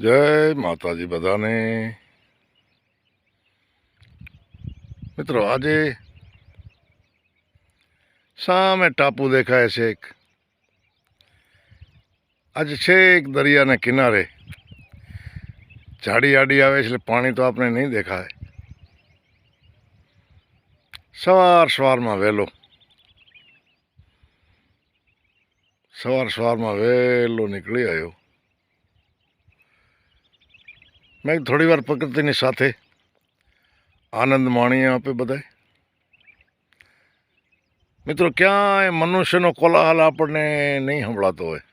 જય માતાજી બધાને. મિત્રો, આજે સામે ટાપુ દેખાય છે એક. આજે છેક દરિયાના કિનારે ઝાડી આડી આવે છે એટલે પાણી તો આપણે નહીં દેખાય. સવારમાં વહેલો નીકળી આવ્યો. મેં થોડી વાર પ્રકૃતિની સાથે આનંદ માણીએ આપે બધાય. મિત્રો, ક્યાંય મનુષ્યનો કોલાહલ આપણને નહીં સંભળાતો હોય.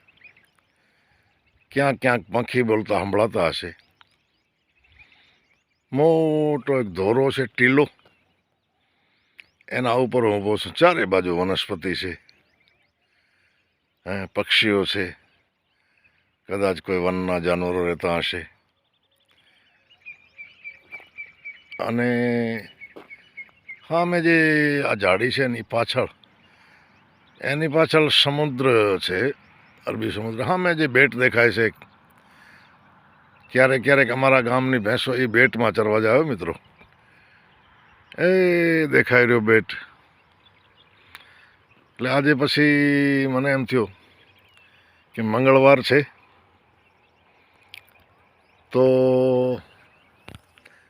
ક્યાંક પંખી બોલતા સંભળાતા હશે. મોટો એક ધોરો છે, ટીલો, એના ઉપર ઊભો છું. ચારે બાજુ વનસ્પતિ છે, પક્ષીઓ છે. કદાચ કોઈ વનના જાનવરો રહેતા હશે. અને સામે જે આ ઝાડી છે એની પાછળ સમુદ્ર છે, અરબી સમુદ્ર. સામે જે બેટ દેખાય છે, ક્યારેક અમારા ગામની ભેંસો એ બેટમાં ચરવા જાય મિત્રો. એ દેખાઈ રહ્યો બેટ. એટલે આજે પછી મને એમ થયું કે મંગળવાર છે તો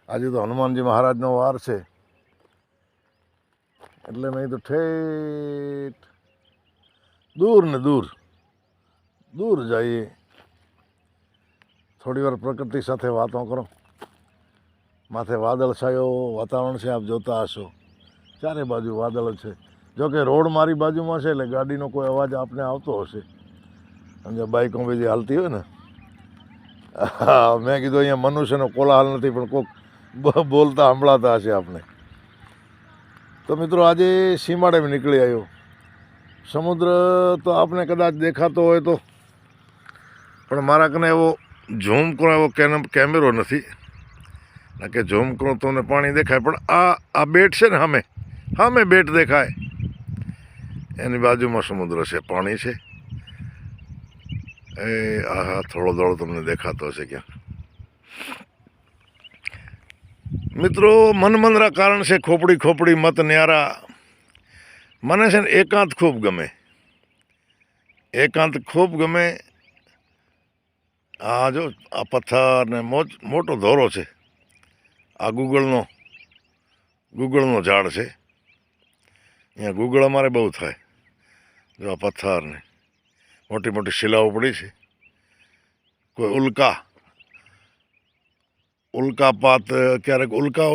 આજે તો હનુમાનજી મહારાજનો વાર છે. એટલે મેં તો ઠેઠ દૂર જઈએ, થોડી વાર પ્રકૃતિ સાથે વાતો કરો. માથે વાદળ છાયો વાતાવરણ છે, આપ જોતા હશો. ચારે બાજુ વાદળ છે. જોકે રોડ મારી બાજુમાં છે એટલે ગાડીનો કોઈ અવાજ આપને આવતો હશે. સમજો, બાઇકો બીજી હાલતી હોય ને. મેં કીધું અહીંયા મનુષ્યનો કોલાહલ નથી, પણ કોઈક બોલતા સંભળાતા હશે આપને. તો મિત્રો, આજે સીમાડે નીકળી આવ્યો. સમુદ્ર તો આપને કદાચ દેખાતો હોય તો, પણ મારા કને એવો ઝૂમ કરો એવો કેમેરો નથી કે ઝૂમ કરો તો પાણી દેખાય. પણ આ બેટ છે ને, સામે બેટ દેખાય, એની બાજુમાં સમુદ્ર છે, પાણી છે. એ થોડો તમને દેખાતો હશે ક્યાં. મિત્રો, મનમંદરા કારણ છે ખોપડી મત ન્યારા. મને છે ને એકાંત ખૂબ ગમે. આ જો આ પથ્થર ને મોટો ધોરો છે. આ ગુગળનો ઝાડ છે. અહીંયા ગુગળ અમારે બહુ થાય. જો આ પથ્થર ને મોટી શિલાઓ પડી છે. કોઈ ઉલ્કાપાત ક્યારેક ઉલ્કા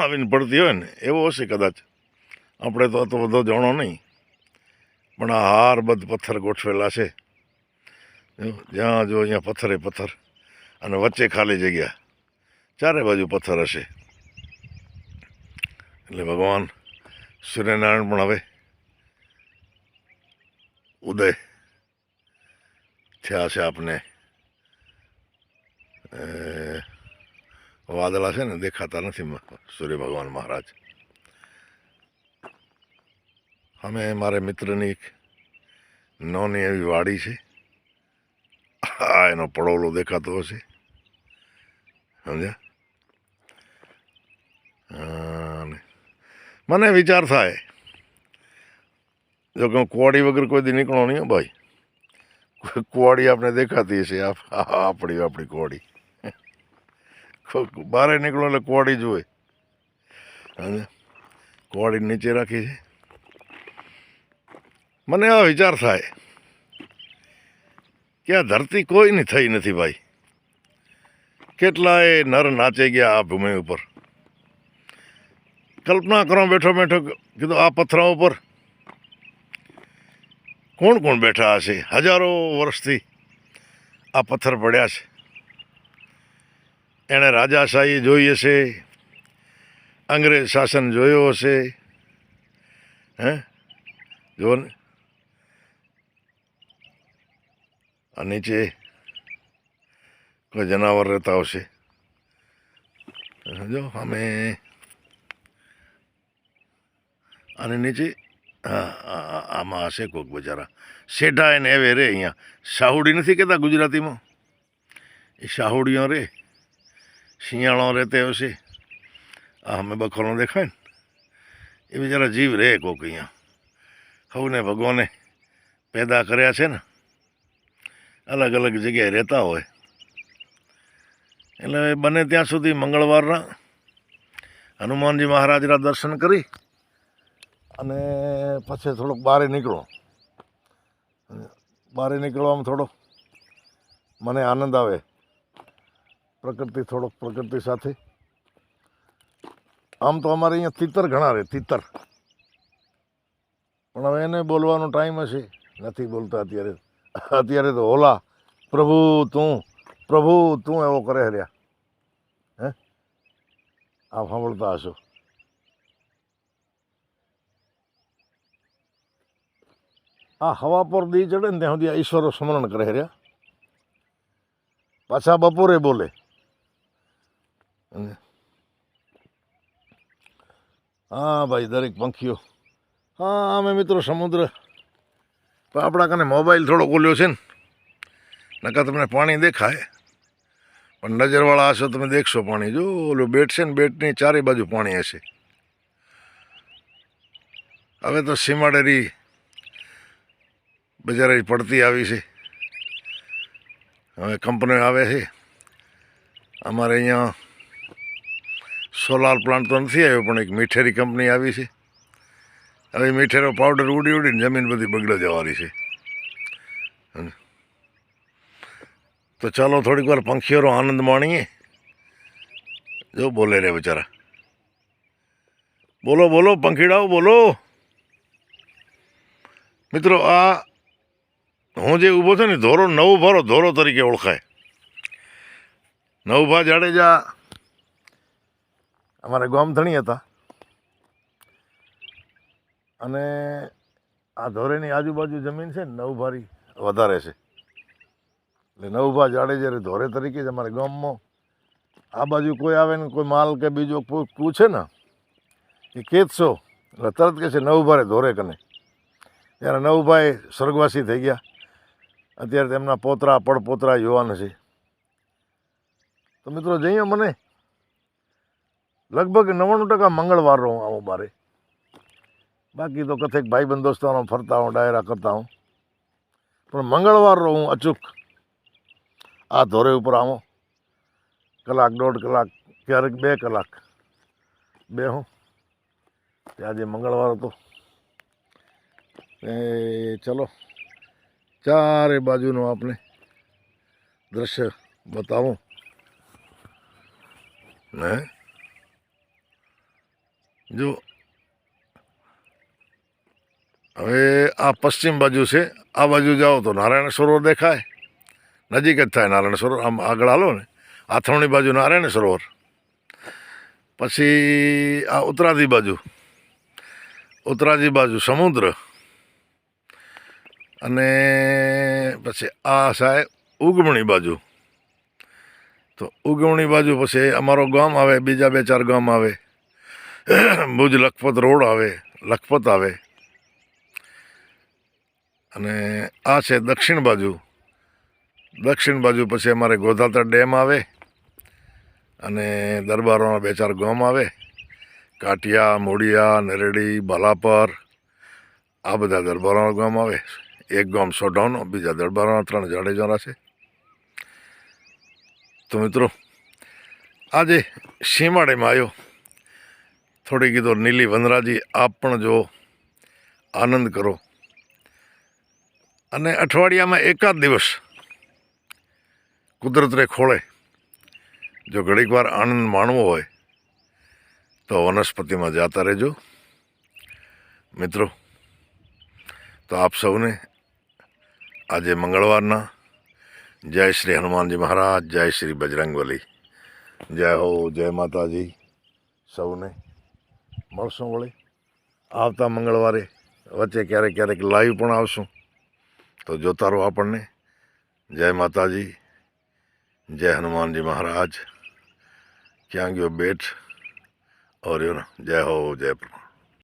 આવીને પડતી હોય ને, એવો હશે કદાચ. આપણે તો બધો જાણો નહીં. પણ આ હારબદ્ધ પથ્થર ગોઠવેલા છે. જ્યાં જો અહીંયા પથ્થર અને વચ્ચે ખાલી જગ્યા. ચારે બાજુ પથ્થર હશે. એટલે ભગવાન સૂર્યનારાયણ પણ હવે ઉદય થયા છે. આપને વાદળા છે ને, દેખાતા નથી સૂર્ય ભગવાન મહારાજ. અમે મારે મિત્રની એક નાની એવી વાડી છે. એનો પડોલો દેખાતો હશે, સમજ્યા. મને વિચાર થાય, જો કે હું કુવાડી વગર કોઈ દી નીકળો નહીં ભાઈ. કુવાડી આપણે દેખાતી હશે, આપણી કુવાડી. બહાર નીકળો એટલે કુવાડી જુએ. કુવાડી નીચે રાખી છે. મને આ વિચાર થાય કે આ ધરતી કોઈની થઈ નથી ભાઈ. કેટલાય નર નાચે ગયા આ ભૂમિ ઉપર. કલ્પના કરો, બેઠો કીધું આ પથ્થરા ઉપર કોણ બેઠા હશે. હજારો વર્ષથી આ પથ્થર પડ્યા છે. એણે રાજાશાહી જોઈ હશે, અંગ્રેજ શાસન જોયો હશે. જો ને, આ નીચે કોઈ જનાવર રહેતા હશે. જો અમે આની નીચે આમાં હશે કોઈક બજારા. શેઢા એને એવે રે. અહીંયા સાહુડી નથી કહેતા ગુજરાતીમાં, એ શાહુડીઓ રે શિયાળો રહેતે હશે આ અમે બખોલો દેખાય ને એ બિચારા જીવ રહે કોક અહીંયા સૌને ભગવાને પેદા કર્યા છે ને અલગ અલગ જગ્યાએ રહેતા હોય એટલે બને ત્યાં સુધી મંગળવારના હનુમાનજી મહારાજના દર્શન કરી અને પછી થોડોક બહાર નીકળો. બહાર નીકળવામાં થોડો મને આનંદ આવે, પ્રકૃતિ સાથે. આમ તો અમારે અહીંયા તીતર ઘણા રહે, તીતર, પણ હવે એને બોલવાનો ટાઈમ હશે, નથી બોલતા અત્યારે તો ઓલા પ્રભુ તું એવો કરે રહ્યા. હે આપ સાંભળતા હશો. આ હવા પર દી ચડે ને ત્યાં સુધી ઈશ્વરો સ્મરણ કરે રહ્યા, પાછા બપોરે બોલે. હા ભાઈ, દરેક પંખીઓ. હા અમે મિત્રો સમુદ્ર, પણ આપણા કને મોબાઈલ થોડો ખોલ્યો છે ને, નકર તમને પાણી દેખાય, પણ નજરવાળા હશો તમે દેખશો પાણી. જો ઓલું બેટ છે ને, બેટની ચારે બાજુ પાણી હશે. હવે તો સીમાડેરી બજારે પડતી આવી છે, હવે કંપનીઓ આવે છે. અમારે અહીંયા સોલાર પ્લાન્ટ તો નથી આવ્યો, પણ એક મીઠેરી કંપની આવી છે. હવે મીઠેરો પાવડર ઉડીને જમીન બધી બગડી જવાની છે. તો ચાલો થોડીક વાર પંખીઓનો આનંદ માણીએ. જો બોલે રે બિચારા. બોલો પંખીડાઓ બોલો. મિત્રો, આ હું જે ઊભો છું ને, ધોરો નવભારો ધોરો તરીકે ઓળખાય. નવભા જાડેજા અમારે ગામધણી હતા, અને આ ધોરેની આજુબાજુ જમીન છે ને, નવભારી વધારે છે. એટલે નવભા જાડેજા ધોરે તરીકે જ અમારે ગામમાં આ બાજુ કોઈ આવે ને, કોઈ માલ કે બીજો પૂછે ને, એ કેતશો એટલે તરત કહે છે નવભારે ધોરે કને. ત્યારે નવભાઈ સ્વર્ગવાસી થઈ ગયા, અત્યારે તેમના પોતરા પડપોતરા યુવાન છે. તો મિત્રો, જઈએ મને લગભગ 99% મંગળવાર હું આવું બારે, બાકી તો કથેક ભાઈબંધ દોસ્તાનો ફરતા હું, ડાયરા કરતા હું, પણ મંગળવાર હું અચૂક આ ધોરે ઉપર આવું. કલાક, 1.5 કલાક, ક્યારેક 2 કલાક બે હું. આજે મંગળવાર હતો. ચલો ચારે બાજુનું આપણે દ્રશ્ય બતાવું ને. જો હવે આ પશ્ચિમ બાજુ છે, આ બાજુ જાઓ તો નારાયણ સરોવર દેખાય, નજીક જ થાય નારાયણ સરોવર. આમ આગળ હાલો ને, આથવણી બાજુ નારાયણ સરોવર, પછી આ ઉત્તરાજી બાજુ સમુદ્ર, અને પછી આ સાહેબ ઉગમણી બાજુ. તો ઉગમણી બાજુ પછી અમારો ગામ આવે, બીજા 2-4 ગામ આવે, ભુજ લખપત રોડ આવે, લખપત આવે. અને આ છે દક્ષિણ બાજુ પછી અમારે ગોધાતર ડેમ આવે, અને દરબારોના 2-4 ગામ આવે, કાટિયા, મોડિયા, નરેડી, બાલાપર, આ બધા દરબારોના ગામ આવે. એક ગામ સોઢાનો, બીજા દરબારોના, 3 જાડેજાના છે. તો મિત્રો, આજે સીમાડેમાં આવ્યો, થોડી કીધું નીલી વનરાજી આપ પણ જો, આનંદ કરો. અને અઠવાડિયામાં એકાદ દિવસ કુદરતને ખોળે જો ઘડીક વાર આનંદ માણવો હોય તો વનસ્પતિમાં જતા રહેજો મિત્રો. તો આપ સૌને આજે મંગળવારના જય શ્રી હનુમાનજી મહારાજ, જય શ્રી બજરંગબલી, જય હો, જય માતાજી. સૌને મળશું વળી આવતા મંગળવારે. વચ્ચે ક્યારેક લાઈવ પણ આવશું, તો જોતા રહો આપણને. જય માતાજી, જય હનુમાનજી મહારાજ. ક્યાં ગયો બેટ? और जय हो, जय प्रभु।